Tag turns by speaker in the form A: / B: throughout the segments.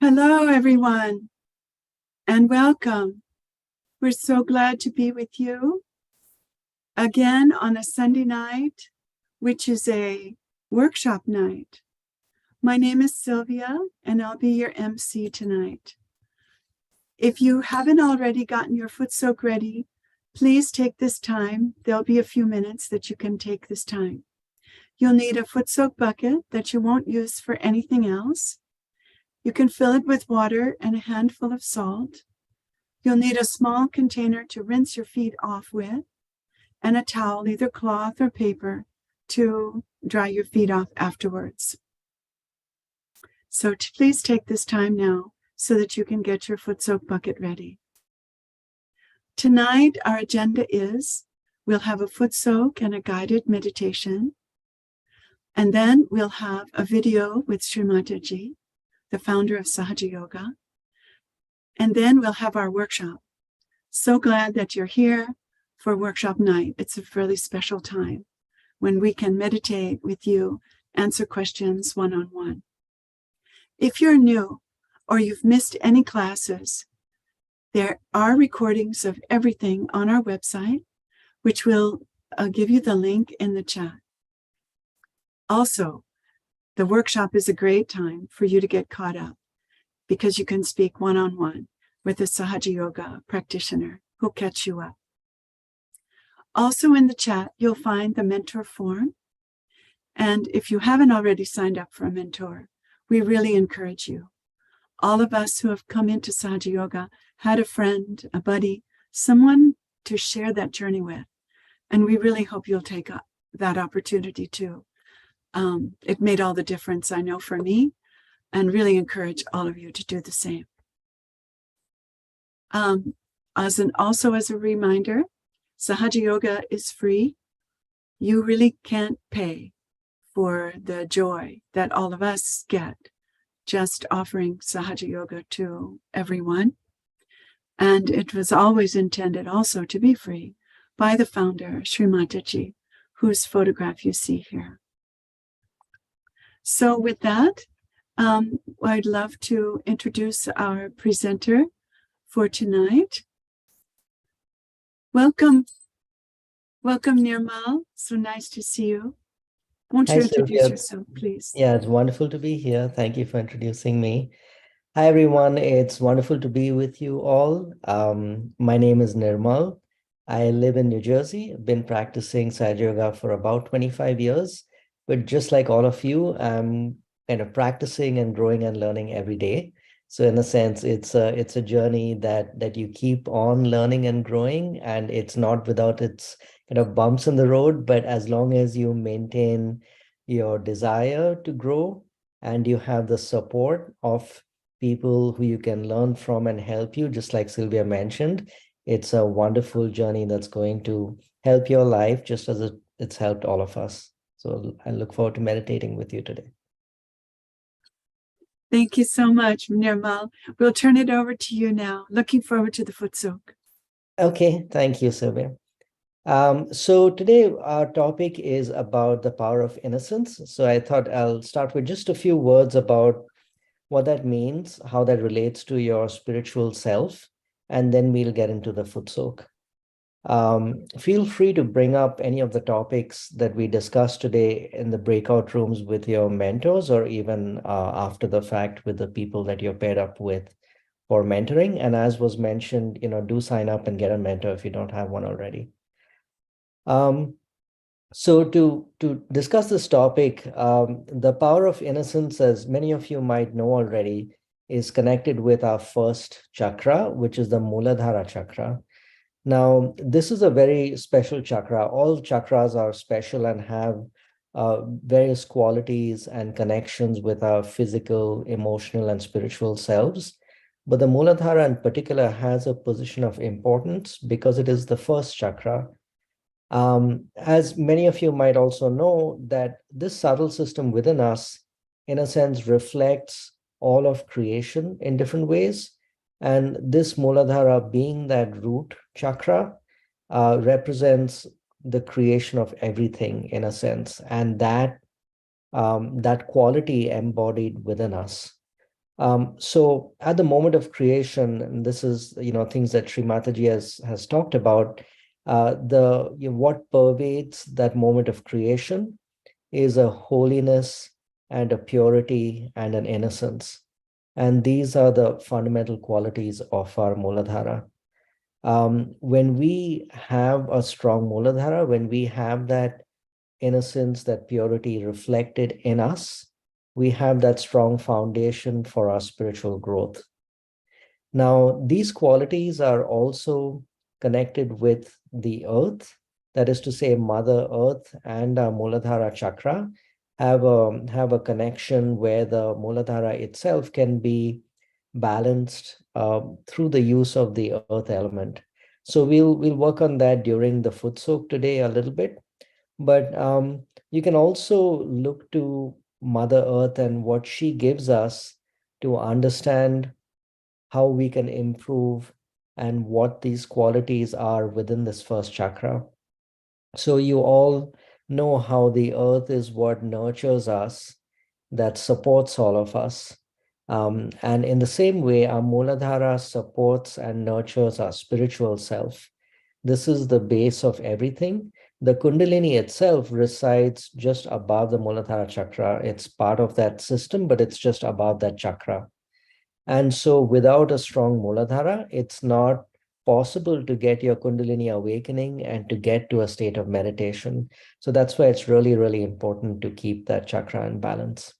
A: Hello, everyone, and welcome. We're so glad to be with you again on a Sunday night, which is a workshop night. My name is Sylvia, and I'll be your MC tonight. If you haven't already gotten your Footsoak ready, please take this time. There'll be a few minutes that you can take this time. You'll need a Footsoak bucket that you won't use for anything else. You can fill it with water and a handful of salt. You'll need a small container to rinse your feet off with, and a towel, either cloth or paper, to dry your feet off afterwards. So please take this time now so that you can get your Footsoak bucket ready. Tonight, our agenda is we'll have a Footsoak and a guided meditation, and then we'll have a video with Shri Mataji, the founder of Sahaja Yoga. And then we'll have our workshop. So glad that you're here for workshop night. It's a really special time when we can meditate with you, answer questions one-on-one. If you're new or you've missed any classes, there are recordings of everything on our website, which will give you the link in the chat. Also, the workshop is a great time for you to get caught up because you can speak one-on-one with a Sahaja Yoga practitioner who'll catch you up. Also in the chat, you'll find the mentor form. And if you haven't already signed up for a mentor, we really encourage you. All of us who have come into Sahaja Yoga had a friend, a buddy, someone to share that journey with. And we really hope you'll take up that opportunity too. It made all the difference, I know, for me, and really encourage all of you to do the same. Also as a reminder, Sahaja Yoga is free. You really can't pay for the joy that all of us get just offering Sahaja Yoga to everyone. And it was always intended also to be free by the founder, Shri Mataji, whose photograph you see here. So with that, I'd love to introduce our presenter for tonight. Welcome, Nirmal. So nice to see you. Won't you introduce yourself, please?
B: Yeah, it's wonderful to be here. Thank you for introducing me. Hi, everyone. It's wonderful to be with you all. My name is Nirmal. I live in New Jersey. I've been practicing Sahaja Yoga for about 25 years. But just like all of you, I'm kind of practicing and growing and learning every day. So in a sense, it's a journey that you keep on learning and growing, and it's not without its kind of bumps in the road, but as long as you maintain your desire to grow and you have the support of people who you can learn from and help you, just like Sylvia mentioned, it's a wonderful journey that's going to help your life just as it's helped all of us. So I look forward to meditating with you today.
A: Thank you so much, Nirmal. We'll turn it over to you now. Looking forward to the Footsoak.
B: Okay, thank you, Sylvia. So today our topic is about the power of innocence. So I thought I'll start with just a few words about what that means, how that relates to your spiritual self, and then we'll get into the Footsoak. Feel free to bring up any of the topics that we discussed today in the breakout rooms with your mentors, or even after the fact with the people that you're paired up with for mentoring. And as was mentioned, do sign up and get a mentor if you don't have one already. So to discuss this topic, the power of innocence, as many of you might know already, is connected with our first chakra, which is the Muladhara chakra. Now, this is a very special chakra. All chakras are special and have various qualities and connections with our physical, emotional, and spiritual selves. But the Muladhara in particular has a position of importance because it is the first chakra. As many of you might also know, that this subtle system within us, in a sense, reflects all of creation in different ways. And this Muladhara, being that root chakra, represents the creation of everything in a sense, and that quality embodied within us. So at the moment of creation, and this is, things that Shri Mataji has talked about, what pervades that moment of creation is a holiness and a purity and an innocence. And these are the fundamental qualities of our Muladhara. When we have a strong Muladhara, when we have that innocence, that purity reflected in us, we have that strong foundation for our spiritual growth. Now, these qualities are also connected with the earth. That is to say, Mother Earth and our Muladhara chakra have a connection where the Muladhara itself can be balanced through the use of the earth element. So we'll work on that during the Footsoak today a little bit. But you can also look to Mother Earth and what she gives us to understand how we can improve and what these qualities are within this first chakra. So you all know how the earth is what nurtures us, that supports all of us. And in the same way, our Muladhara supports and nurtures our spiritual self. This is the base of everything. The Kundalini itself resides just above the Muladhara chakra. It's part of that system, but it's just above that chakra. And so without a strong Muladhara, it's not possible to get your Kundalini awakening and to get to a state of meditation. So that's why it's really, really important to keep that chakra in balance.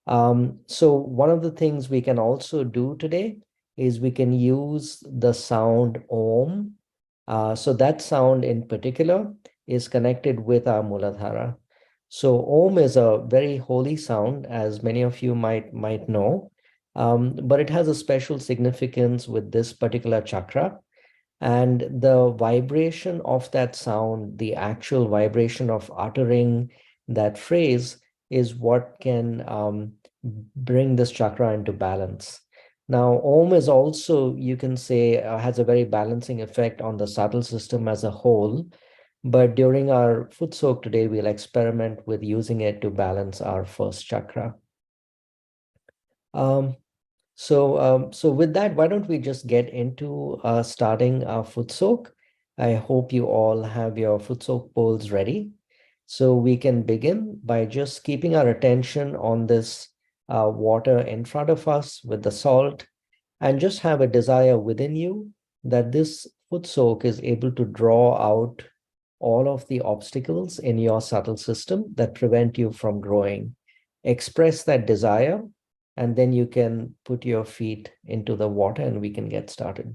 B: So one of the things we can also do today is we can use the sound Om. So that sound in particular is connected with our Muladhara. So Om is a very holy sound, as many of you might know, but it has a special significance with this particular chakra. And the vibration of that sound, the actual vibration of uttering that phrase, is what can bring this chakra into balance. Now, Om is also, you can say, has a very balancing effect on the subtle system as a whole. But during our Footsoak today, we'll experiment with using it to balance our first chakra. So with that, why don't we just get into starting our Footsoak? I hope you all have your Footsoak bowls ready. So we can begin by just keeping our attention on this water in front of us with the salt, and just have a desire within you that this Footsoak is able to draw out all of the obstacles in your subtle system that prevent you from growing. Express that desire, and then you can put your feet into the water and we can get started.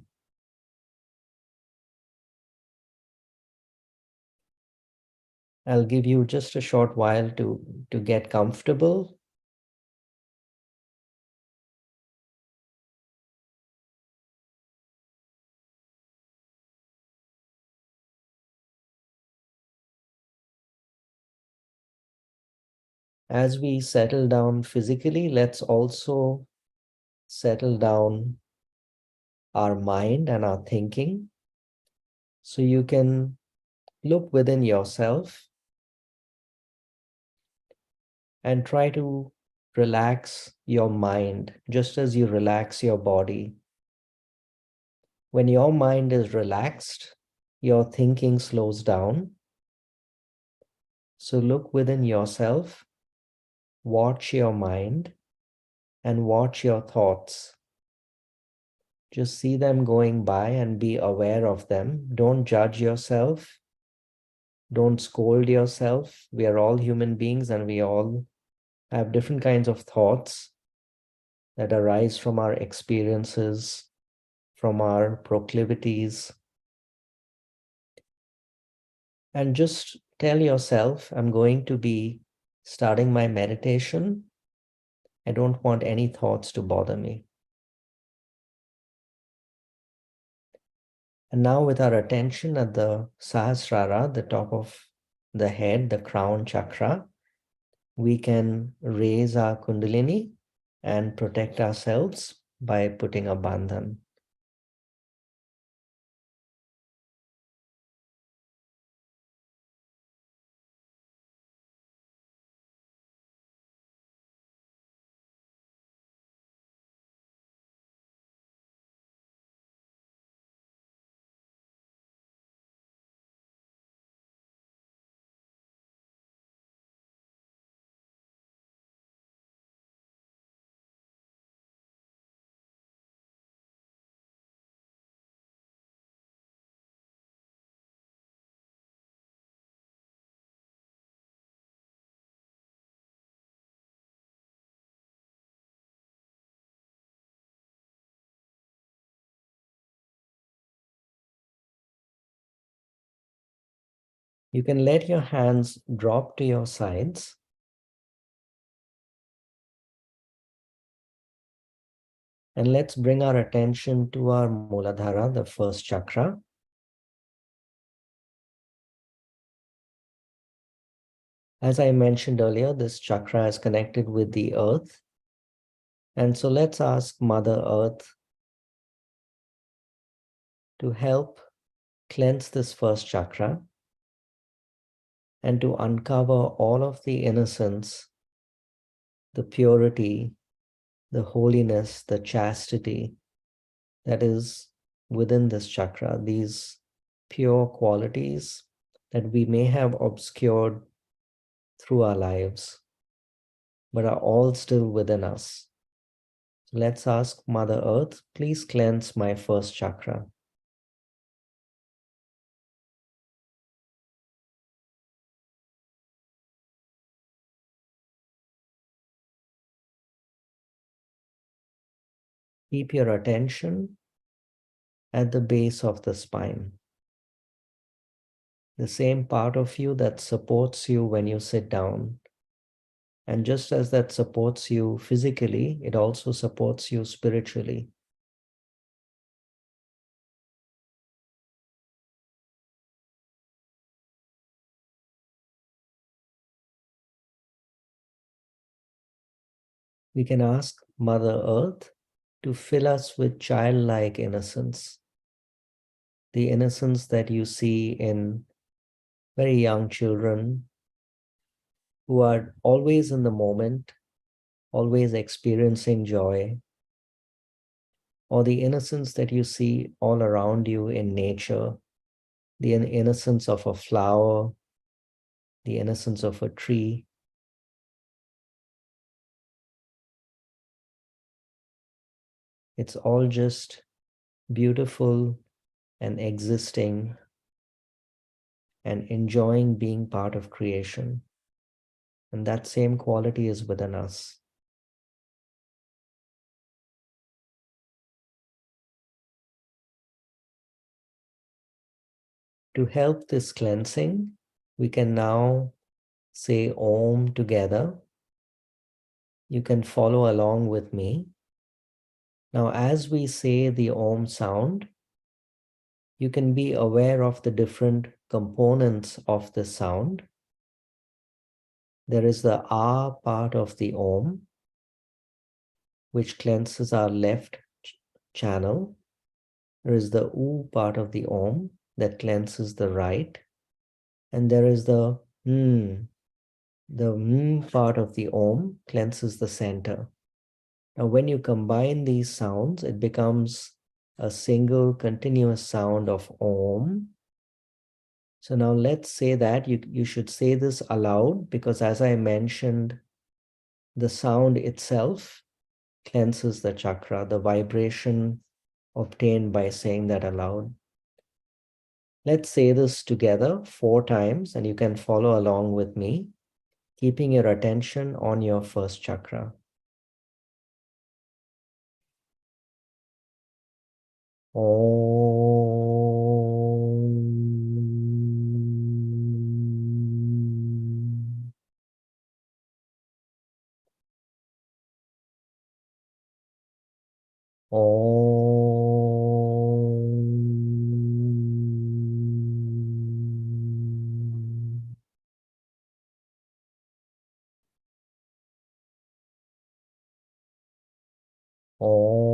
B: I'll give you just a short while to get comfortable. As we settle down physically, let's also settle down our mind and our thinking. So you can look within yourself and try to relax your mind just as you relax your body. When your mind is relaxed, your thinking slows down. So look within yourself, watch your mind, and watch your thoughts. Just see them going by and be aware of them. Don't judge yourself. Don't scold yourself. We are all human beings and we all have different kinds of thoughts that arise from our experiences, from our proclivities. And just tell yourself, I'm going to be starting my meditation. I don't want any thoughts to bother me. And now with our attention at the Sahasrara, the top of the head, the crown chakra, we can raise our Kundalini and protect ourselves by putting a bandhan. You can let your hands drop to your sides. And let's bring our attention to our Muladhara, the first chakra. As I mentioned earlier, this chakra is connected with the earth. And so let's ask Mother Earth to help cleanse this first chakra and to uncover all of the innocence, the purity, the holiness, the chastity that is within this chakra, these pure qualities that we may have obscured through our lives, but are all still within us. So let's ask Mother Earth, please cleanse my first chakra. Keep your attention at the base of the spine, the same part of you that supports you when you sit down. And just as that supports you physically, it also supports you spiritually. We can ask Mother Earth to fill us with childlike innocence, the innocence that you see in very young children who are always in the moment, always experiencing joy, or the innocence that you see all around you in nature, the innocence of a flower, the innocence of a tree. It's all just beautiful and existing and enjoying being part of creation. And that same quality is within us. To help this cleansing, we can now say Om together. You can follow along with me. Now, as we say the Om sound, you can be aware of the different components of the sound. There is the A part of the Om, which cleanses our left channel. There is the U part of the Om that cleanses the right. And there is the M. The M part of the Om cleanses the center. Now, when you combine these sounds, it becomes a single continuous sound of Om. So now let's say that you should say this aloud, because as I mentioned, the sound itself cleanses the chakra, the vibration obtained by saying that aloud. Let's say this together 4 times, and you can follow along with me, keeping your attention on your first chakra. Om. Om. Om.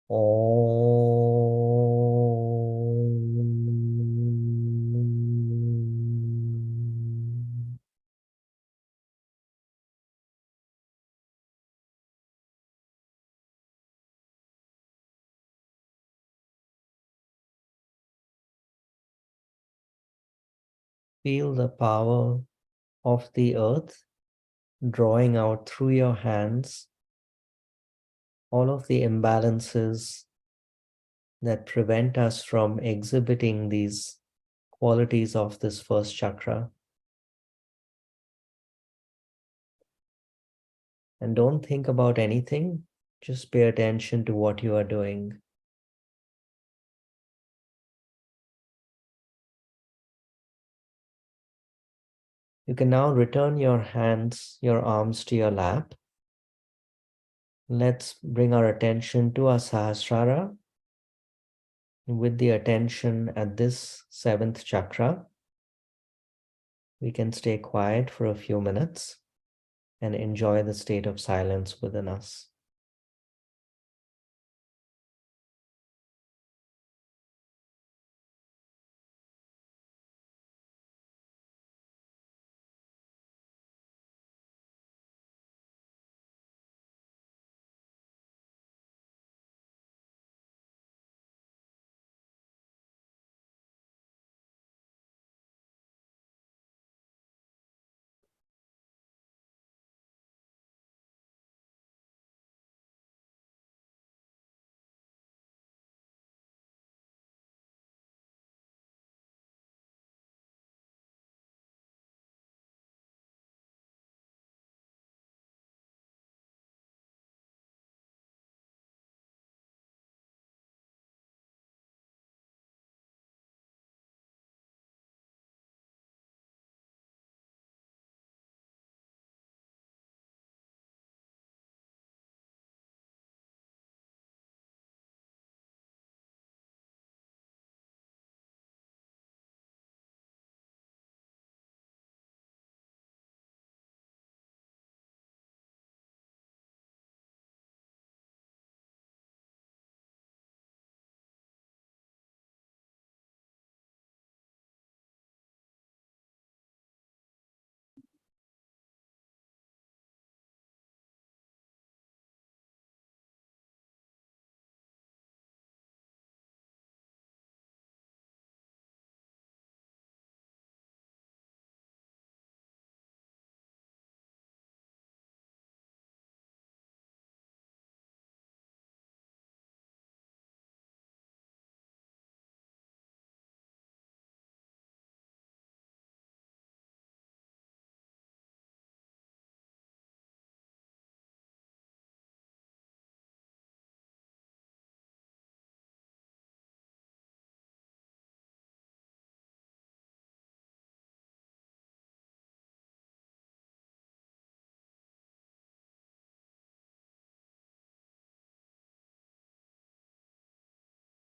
B: Om. Feel the power of the earth drawing out through your hands all of the imbalances that prevent us from exhibiting these qualities of this first chakra. And don't think about anything, just pay attention to what you are doing. You can now return your hands, your arms to your lap. Let's bring our attention to our Sahasrara with the attention at this 7th chakra. We can stay quiet for a few minutes and enjoy the state of silence within us.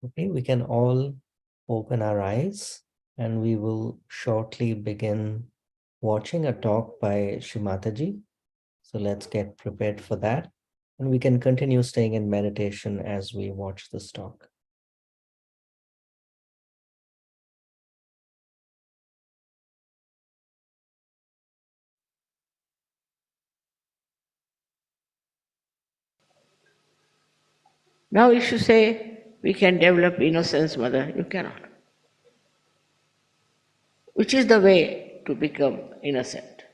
B: Okay, we can all open our eyes and we will shortly begin watching a talk by Shri Mataji. So let's get prepared for that. And we can continue staying in meditation as we watch this talk.
C: Now if you say, we can develop innocence, mother, you cannot. Which is the way to become innocent?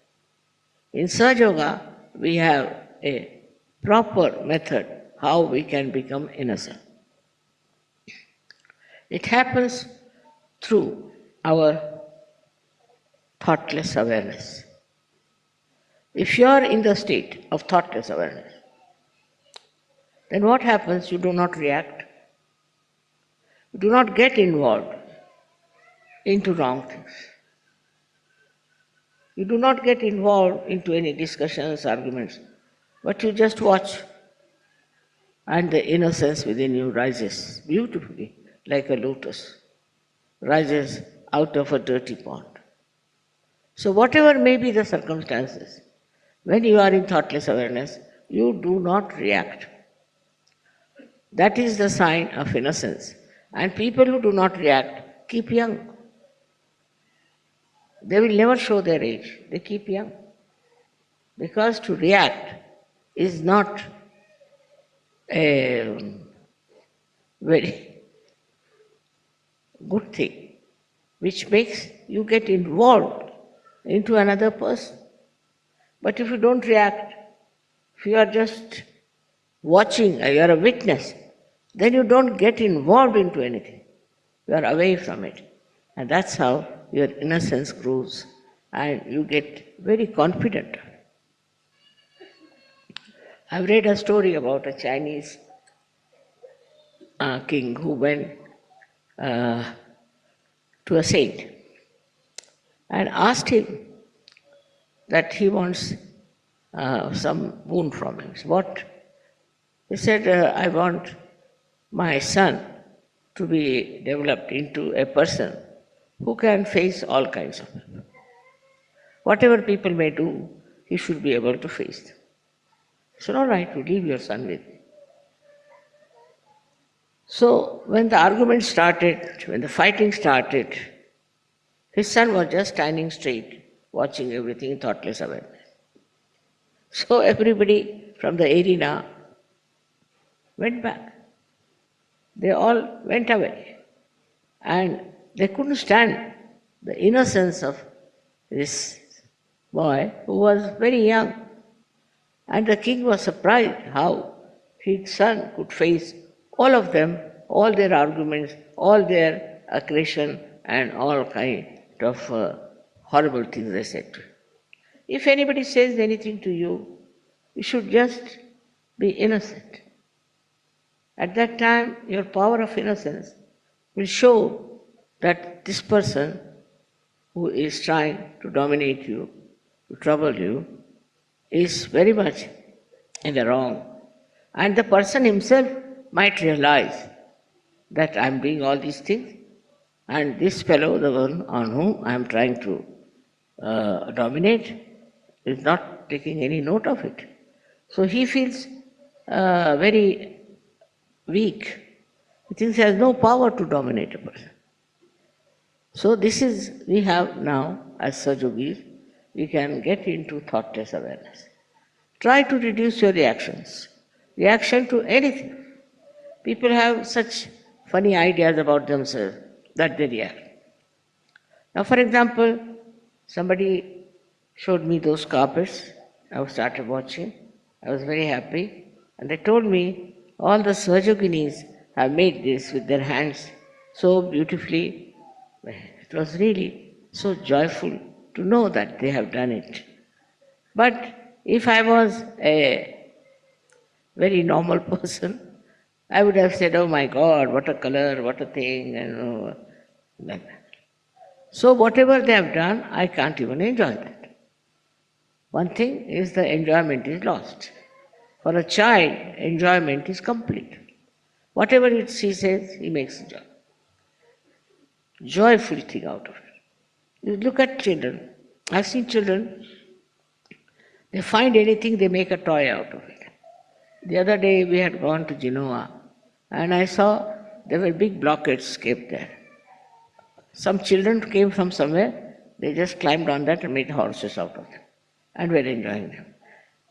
C: In Sahaja Yoga, we have a proper method how we can become innocent. It happens through our thoughtless awareness. If you are in the state of thoughtless awareness, then what happens? You do not react. You do not get involved into wrong things. You do not get involved into any discussions, arguments, but you just watch, and the innocence within you rises beautifully like a lotus, rises out of a dirty pond. So whatever may be the circumstances, when you are in thoughtless awareness, you do not react. That is the sign of innocence. And people who do not react keep young. They will never show their age. They keep young. Because to react is not a very good thing, which makes you get involved into another person. But if you don't react, if you are just watching, you are a witness, then you don't get involved into anything. You are away from it. And that's how your innocence grows and you get very confident. I've read a story about a Chinese king who went uh, to a saint and asked him that he wants some boon from him. What? He said, I want my son to be developed into a person who can face all kinds of people. Whatever people may do, he should be able to face them. He said, all right, you leave your son with me. So when the argument started, when the fighting started, his son was just standing straight, watching everything in thoughtless awareness. So everybody from the arena went back. They all went away. And they couldn't stand the innocence of this boy who was very young. And the king was surprised how his son could face all of them, all their arguments, all their aggression, and all kind of horrible things they said to him. If anybody says anything to you, you should just be innocent. At that time, your power of innocence will show that this person who is trying to dominate you, to trouble you, is very much in the wrong. And the person himself might realize that I am doing all these things, and this fellow, the one on whom I am trying to dominate, is not taking any note of it. So he feels very weak. He thinks he has no power to dominate a person. So this is, we have now, as Sajogis, we can get into thoughtless awareness. Try to reduce your reactions. Reaction to anything. People have such funny ideas about themselves that they react. Now, for example, somebody showed me those carpets. I started watching. I was very happy. And they told me all the Sahajoginis have made this with their hands so beautifully. It was really so joyful to know that they have done it. But if I was a very normal person, I would have said, oh my God, what a color, what a thing, and like that. So whatever they have done, I can't even enjoy that. One thing is the enjoyment is lost. For a child, enjoyment is complete. Whatever he says, he makes joy. Joyful thing out of it. You look at children. I've seen children, they find anything, they make a toy out of it. The other day we had gone to Genoa, and I saw there were big blockades kept there. Some children came from somewhere, they just climbed on that and made horses out of them, and were enjoying them.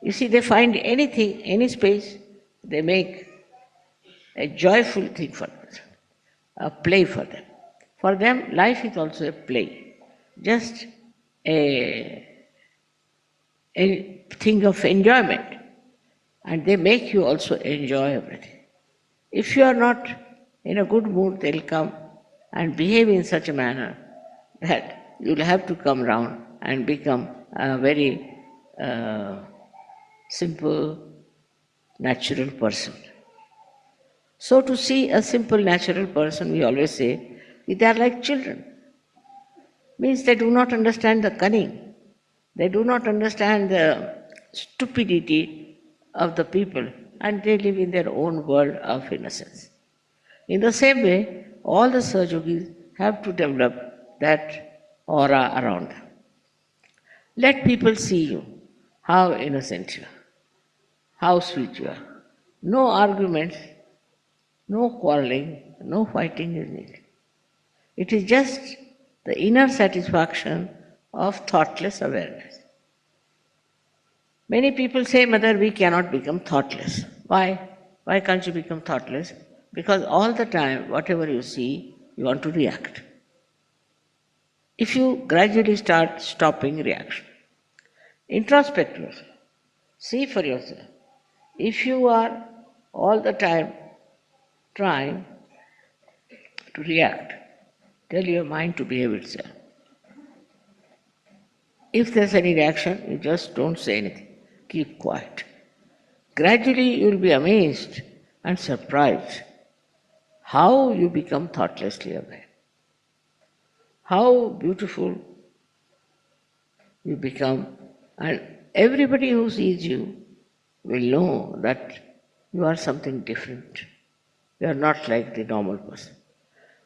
C: You see, they find anything, any space, they make a joyful thing for them, a play for them. For them, life is also a play, just a thing of enjoyment. And they make you also enjoy everything. If you are not in a good mood, they'll come and behave in such a manner that you'll have to come round and become a very simple, natural person. So to see a simple, natural person, we always say, they are like children. Means they do not understand the cunning. They do not understand the stupidity of the people, and they live in their own world of innocence. In the same way, all the Sahajogis have to develop that aura around them. Let people see you, how innocent you are, how sweet you are. No arguments, no quarreling, no fighting is needed. It is just the inner satisfaction of thoughtless awareness. Many people say, Mother, we cannot become thoughtless. Why? Why can't you become thoughtless? Because all the time, whatever you see, you want to react. If you gradually start stopping reaction, introspect yourself, see for yourself. If you are all the time trying to react, tell your mind to behave itself. If there's any reaction, you just don't say anything. Keep quiet. Gradually you will be amazed and surprised how you become thoughtlessly aware. How beautiful you become, and everybody who sees you will know that you are something different. You are not like the normal person.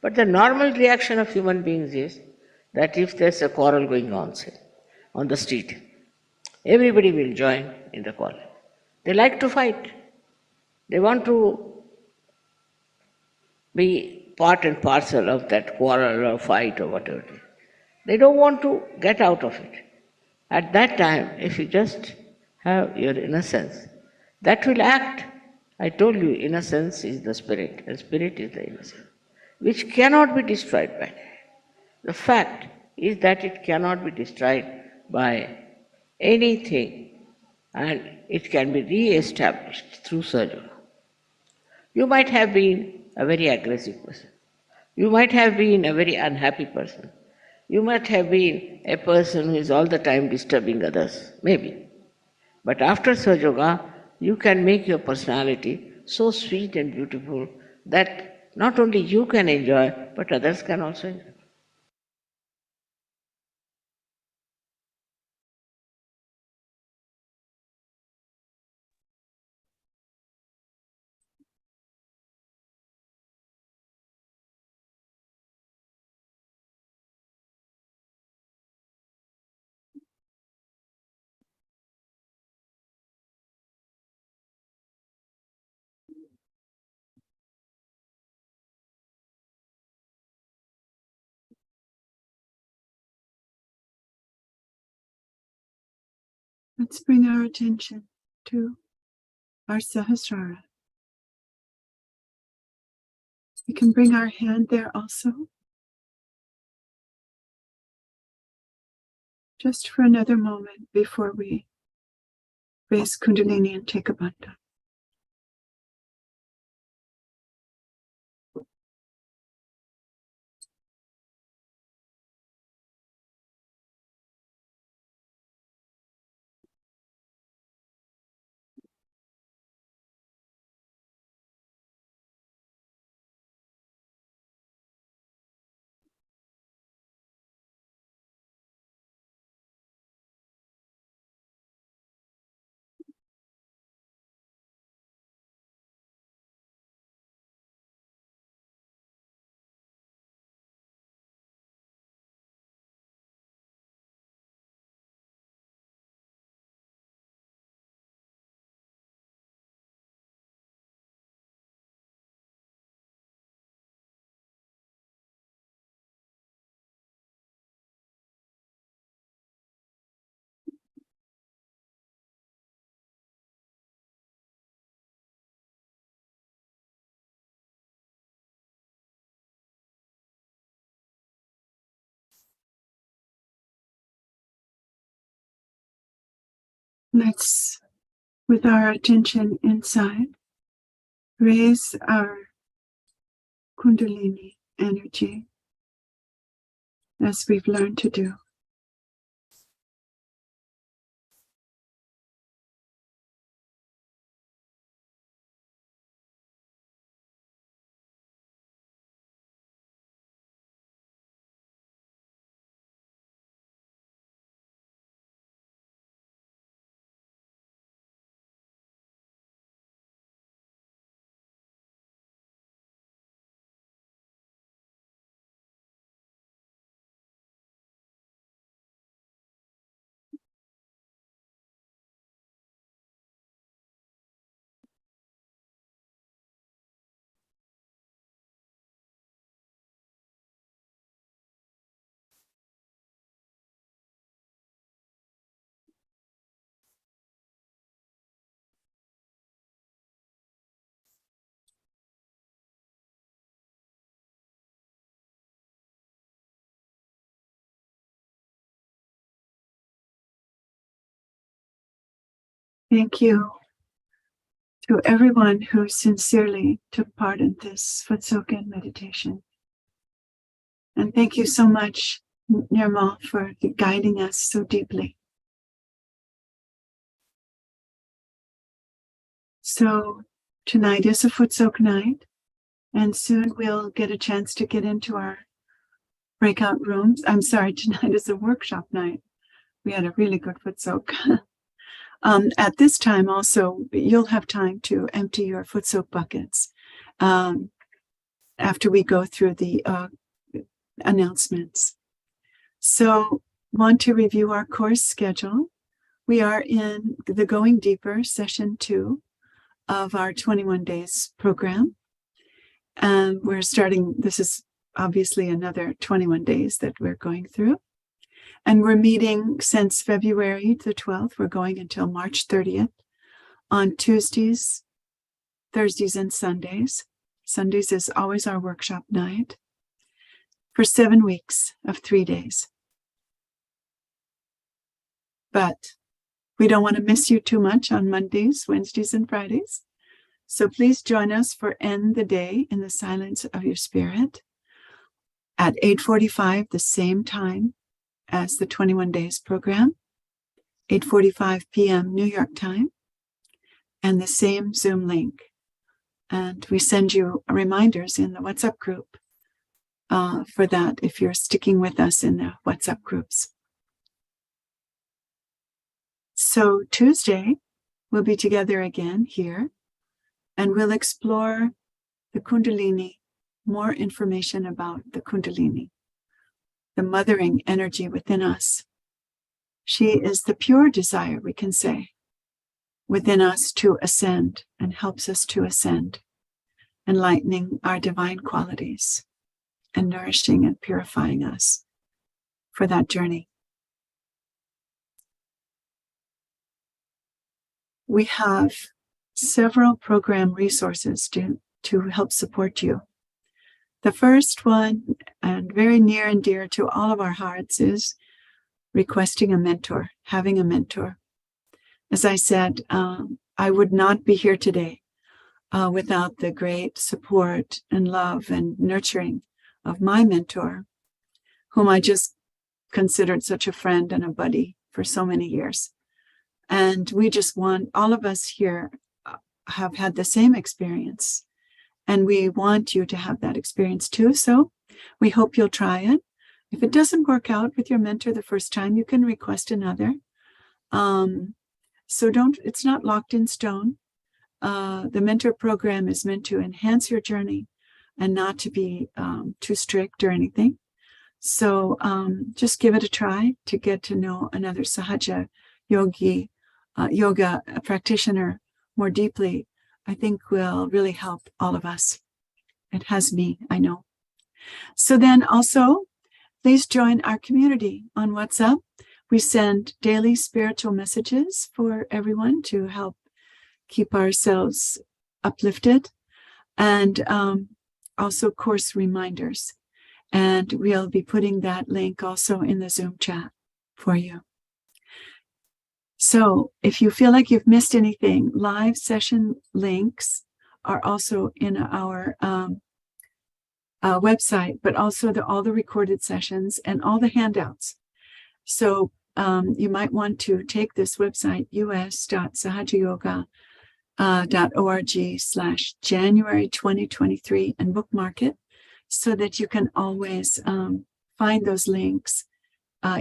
C: But the normal reaction of human beings is that if there's a quarrel going on, say, on the street, everybody will join in the quarrel. They like to fight. They want to be part and parcel of that quarrel or fight or whatever it is. They don't want to get out of it. At that time, if you just have your innocence, that will act. I told you, innocence is the spirit, and spirit is the innocence, which cannot be destroyed by. The fact is that it cannot be destroyed by anything, and it can be re-established through surgery. You might have been a very aggressive person. You might have been a very unhappy person. You might have been a person who is all the time disturbing others, maybe. But after Sahaja Yoga, you can make your personality so sweet and beautiful that not only you can enjoy, but others can also enjoy.
A: Let's bring our attention to our Sahasrara. We can bring our hand there also, just for another moment before we raise Kundalini and take a bandha. Let's, with our attention inside, raise our Kundalini energy as we've learned to do. Thank you to everyone who sincerely took part in this Footsoak meditation. And thank you so much, Nirmal, for guiding us so deeply. So tonight is a Footsoak night, and soon we'll get a chance to get into our breakout rooms. I'm sorry, tonight is a workshop night. We had a really good Footsoak. At this time also, you'll have time to empty your Footsoak buckets after we go through the announcements. So, want to review our course schedule. We are in the Going Deeper session 2 of our 21 days program. And we're starting, this is obviously another 21 days that we're going through. And we're meeting since February the 12th. We're going until March 30th on Tuesdays, Thursdays, and Sundays. Sundays is always our workshop night for 7 weeks of 3 days. But we don't want to miss you too much on Mondays, Wednesdays, and Fridays. So please join us for End the Day in the Silence of Your Spirit at 8:45, the same time as the 21 Days program, 8:45 p.m. New York time, and the same Zoom link. And we send you reminders in the WhatsApp group for that if you're sticking with us in the WhatsApp groups. So Tuesday, we'll be together again here, and we'll explore the Kundalini, more information about the Kundalini, the mothering energy within us. She is the pure desire, we can say, within us to ascend and helps us to ascend, enlightening our divine qualities and nourishing and purifying us for that journey. We have several program resources to help support you. The first one, and very near and dear to all of our hearts, is requesting a mentor, having a mentor. As I said, I would not be here today without the great support and love and nurturing of my mentor, whom I just considered such a friend and a buddy for so many years. And we just want, all of us here have had the same experience, and we want you to have that experience too. So we hope you'll try it. If it doesn't work out with your mentor the first time, you can request another. So it's not locked in stone. The mentor program is meant to enhance your journey and not to be too strict or anything. So just give it a try to get to know another Sahaja yoga practitioner more deeply. I think will really help all of us. It has me, I know. So then also, please join our community on WhatsApp. We send daily spiritual messages for everyone to help keep ourselves uplifted, and also course reminders. And we'll be putting that link also in the Zoom chat for you. So if you feel like you've missed anything, live session links are also in our website, but also all the recorded sessions and all the handouts. So you might want to take this website, us.sahajayoga.org/January 2023 and bookmark it so that you can always find those links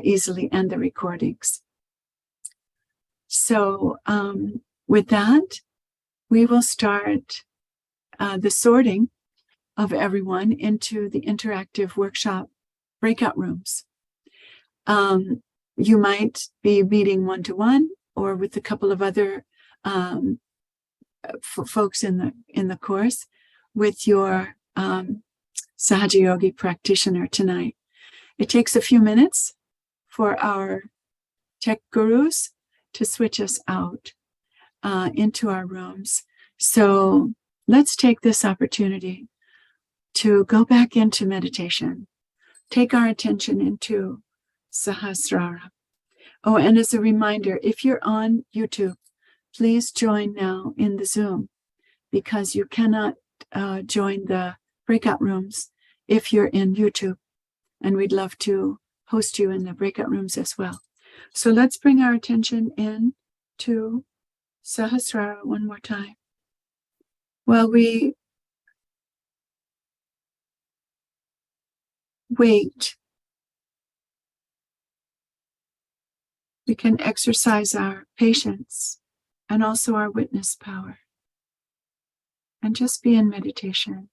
A: easily and the recordings. So with that, we will start the sorting of everyone into the interactive workshop breakout rooms. You might be meeting one-to-one or with a couple of other folks in the course with your Sahaja Yogi practitioner tonight. It takes a few minutes for our tech gurus to switch us out into our rooms. So let's take this opportunity to go back into meditation, take our attention into Sahasrara. Oh, and as a reminder, if you're on YouTube, please join now in the Zoom, because you cannot join the breakout rooms if you're in YouTube, and we'd love to host you in the breakout rooms as well. So let's bring our attention in to Sahasrara one more time. While we wait, we can exercise our patience and also our witness power and just be in meditation.